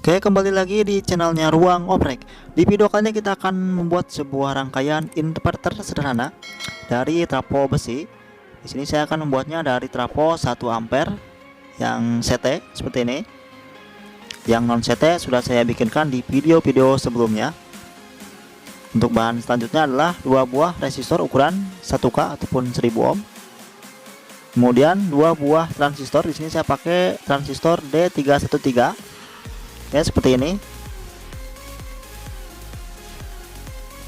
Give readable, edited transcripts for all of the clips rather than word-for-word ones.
Oke, kembali lagi di channelnya Ruang Oprek. Di video kali ini kita akan membuat sebuah rangkaian inverter sederhana dari trafo besi. Di sini saya akan membuatnya dari trafo 1 ampere yang CT seperti ini. Yang non CT sudah saya bikinkan di video-video sebelumnya. Untuk bahan selanjutnya adalah 2 buah resistor ukuran 1K ataupun 1000 ohm. Kemudian 2 buah transistor. Di sini saya pakai transistor D313. Ya, seperti ini.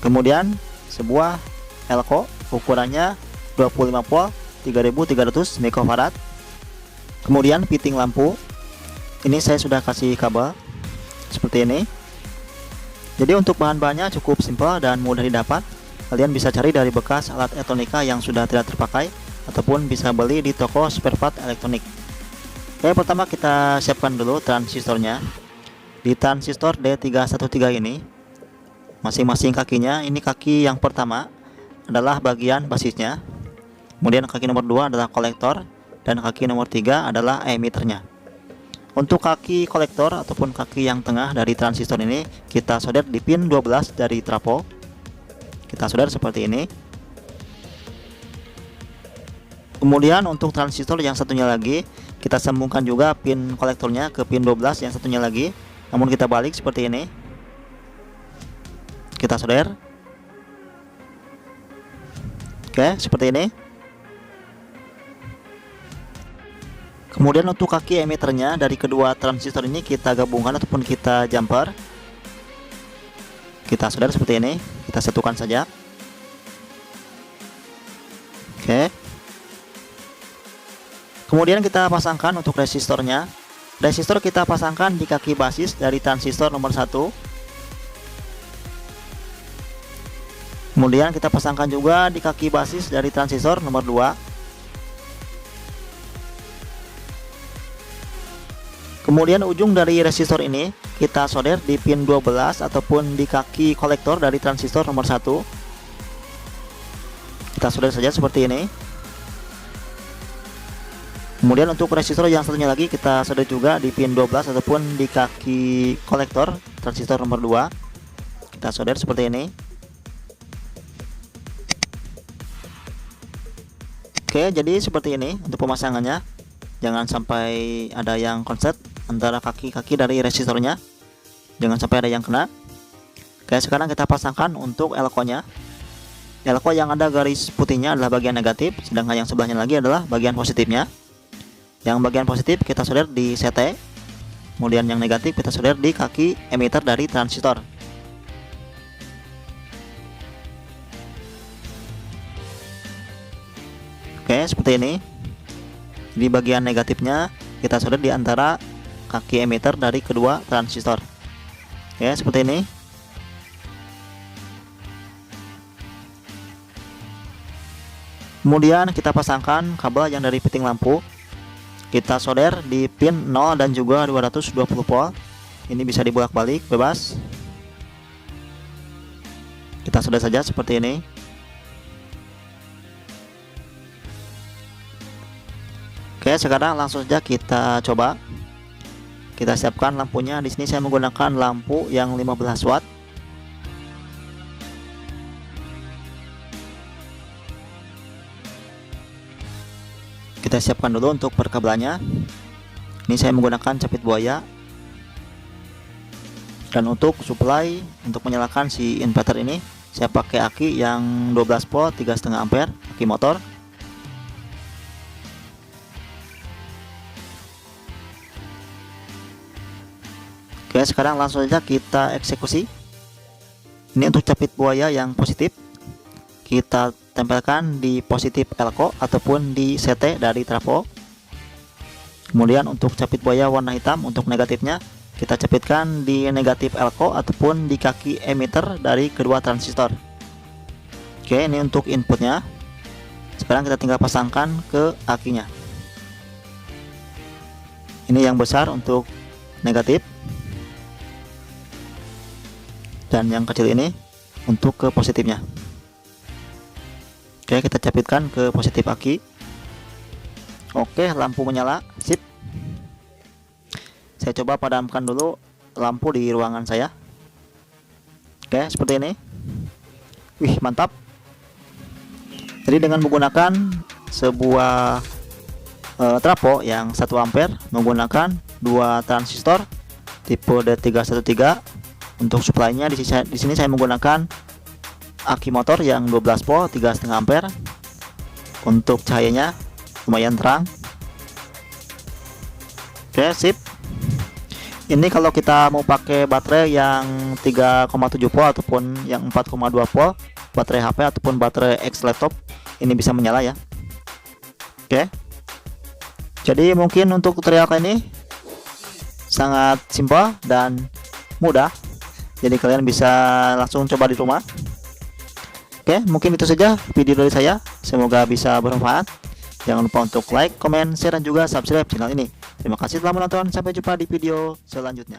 Kemudian sebuah elko ukurannya 25 volt 3300 mikrofarad. Kemudian fitting lampu. Ini saya sudah kasih kabel seperti ini. Jadi untuk bahan-bahannya cukup simpel dan mudah didapat. Kalian bisa cari dari bekas alat elektronika yang sudah tidak terpakai ataupun bisa beli di toko spare part elektronik. Oke, pertama kita siapkan dulu transistornya. Di transistor D313 ini masing-masing kakinya, ini kaki yang pertama adalah bagian basisnya, kemudian kaki nomor 2 adalah kolektor, dan kaki nomor 3 adalah emiternya. Untuk kaki kolektor ataupun kaki yang tengah dari transistor ini kita solder di pin 12 dari trafo. Kita solder seperti ini. Kemudian untuk transistor yang satunya lagi kita sambungkan juga pin kolektornya ke pin 12 yang satunya lagi, namun kita balik seperti ini. Kita solder. Oke, seperti ini. Kemudian untuk kaki emiternya dari kedua transistor ini kita gabungkan ataupun kita jumper. Kita solder seperti ini. Kita satukan saja. Oke. Kemudian kita pasangkan untuk resistornya. Resistor kita pasangkan di kaki basis dari transistor nomor 1. Kemudian kita pasangkan juga di kaki basis dari transistor nomor 2. Kemudian ujung dari resistor ini kita solder di pin 12 ataupun di kaki kolektor dari transistor nomor 1. Kita solder saja seperti ini. Kemudian untuk resistor yang satunya lagi kita solder juga di pin 12 ataupun di kaki kolektor transistor nomor 2. Kita solder seperti ini. Oke, jadi seperti ini untuk pemasangannya. Jangan sampai ada yang konslet antara kaki-kaki dari resistornya. Jangan sampai ada yang kena. Oke, sekarang kita pasangkan untuk elko-nya. Elko yang ada garis putihnya adalah bagian negatif, sedangkan yang sebelahnya lagi adalah bagian positifnya. Yang bagian positif kita solder di CT, kemudian yang negatif kita solder di kaki emitter dari transistor. Oke, seperti ini. Di bagian negatifnya kita solder di antara kaki emitter dari kedua transistor. Oke, seperti ini. Kemudian kita pasangkan kabel yang dari fitting lampu. Kita solder di pin 0 dan juga 220 volt. Ini bisa dibolak-balik bebas. Kita solder saja seperti ini. Oke, sekarang langsung saja kita coba. Kita siapkan lampunya. Di sini saya menggunakan lampu yang 15 watt. Kita siapkan dulu untuk perkabelannya. Ini saya menggunakan capit buaya. Dan untuk supply untuk menyalakan si inverter ini saya pakai aki yang 12 volt 3,5 ampere, aki motor. Oke, sekarang langsung saja kita eksekusi. Ini untuk capit buaya yang positif kita tempelkan di positif elko ataupun di CT dari trafo. Kemudian untuk capit buaya warna hitam untuk negatifnya kita capitkan di negatif elko ataupun di kaki emitter dari kedua transistor. Oke, ini untuk inputnya. Sekarang kita tinggal pasangkan ke akinya. Ini yang besar untuk negatif, dan yang kecil ini untuk ke positifnya. Oke, kita capitkan ke positif aki. Oke, lampu menyala, sip. Saya coba padamkan dulu lampu di ruangan saya. Oke, seperti ini. Wih, mantap. Jadi dengan menggunakan sebuah trafo yang 1 ampere menggunakan 2 transistor tipe D313. Untuk suplainya di sini saya menggunakan aki motor yang 12 volt 3,5 ampere. Untuk cahayanya lumayan terang. Oke, sip. Ini kalau kita mau pakai baterai yang 3,7 volt ataupun yang 4,2 volt, baterai HP ataupun baterai X laptop, ini bisa menyala ya. Oke. Jadi mungkin untuk tutorial kali ini sangat simpel dan mudah. Jadi kalian bisa langsung coba di rumah. Oke, mungkin itu saja video dari saya. Semoga bisa bermanfaat. Jangan lupa untuk like, comment, share, dan juga subscribe channel ini. Terima kasih telah menonton. Sampai jumpa di video selanjutnya.